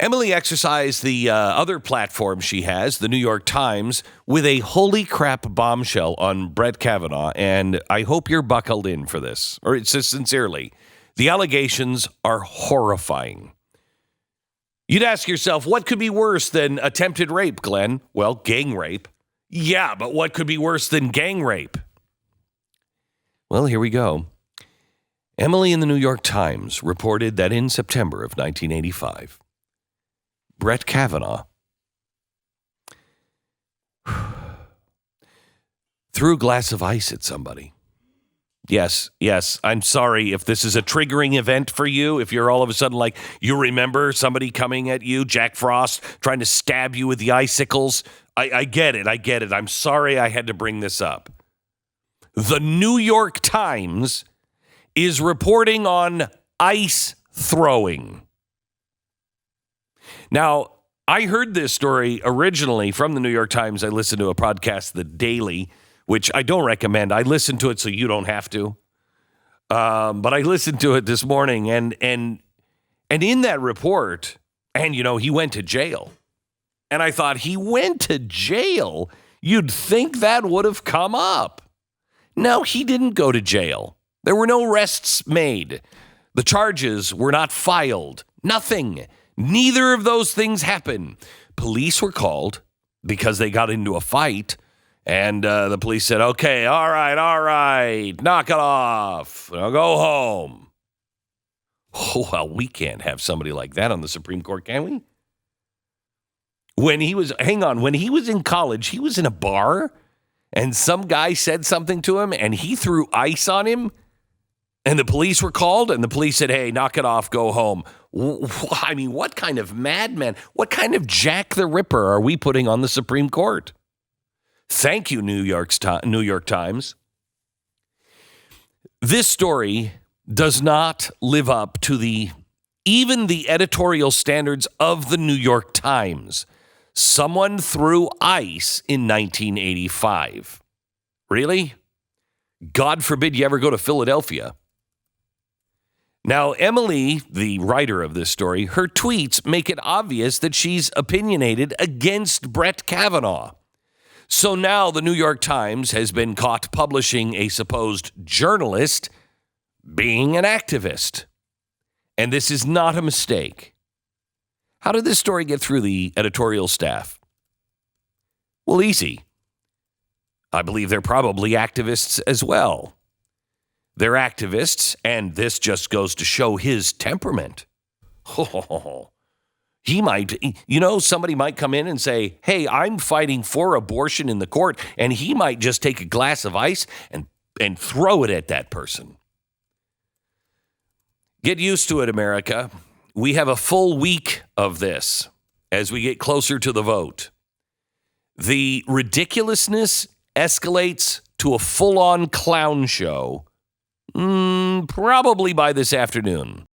Emily exercised the other platform she has, the New York Times, with a holy crap bombshell on Brett Kavanaugh, and I hope you're buckled in for this, or it's just sincerely. The allegations are horrifying. You'd ask yourself, what could be worse than attempted rape, Glenn? Well, gang rape. Yeah, but what could be worse than gang rape? Well, here we go. Emily in the New York Times reported that in September of 1985, Brett Kavanaugh threw a glass of ice at somebody. Yes, I'm sorry if this is a triggering event for you, if you're all of a sudden like, you remember somebody coming at you, Jack Frost, trying to stab you with the icicles. I get it. I'm sorry I had to bring this up. The New York Times is reporting on ice throwing. Now, I heard this story originally from the New York Times. I listened to a podcast, The Daily, which I don't recommend. I listened to it so you don't have to. But I listened to it this morning, and in that report, and he went to jail. And I thought, he went to jail? You'd think that would have come up. No, he didn't go to jail. There were no arrests made. The charges were not filed. Nothing. Neither of those things happened. Police were called because they got into a fight, and the police said, okay, all right, knock it off. Now go home. Oh, well, we can't have somebody like that on the Supreme Court, can we? When he was in college, he was in a bar, and some guy said something to him, and he threw ice on him, and the police were called, and the police said, hey, knock it off, go home. I mean, what kind of madman, what kind of Jack the Ripper are we putting on the Supreme Court? Thank you, New York Times. This story does not live up to even the editorial standards of the New York Times. Someone threw ice in 1985. Really? God forbid you ever go to Philadelphia. Now, Emily, the writer of this story, her tweets make it obvious that she's opinionated against Brett Kavanaugh. So now the New York Times has been caught publishing a supposed journalist being an activist. And this is not a mistake. How did this story get through the editorial staff? Well, easy. I believe they're probably activists as well. They're activists, and this just goes to show his temperament. He might, somebody might come in and say, hey, I'm fighting for abortion in the court, and he might just take a glass of ice and throw it at that person. Get used to it, America. We have a full week of this as we get closer to the vote. The ridiculousness escalates to a full-on clown show probably by this afternoon.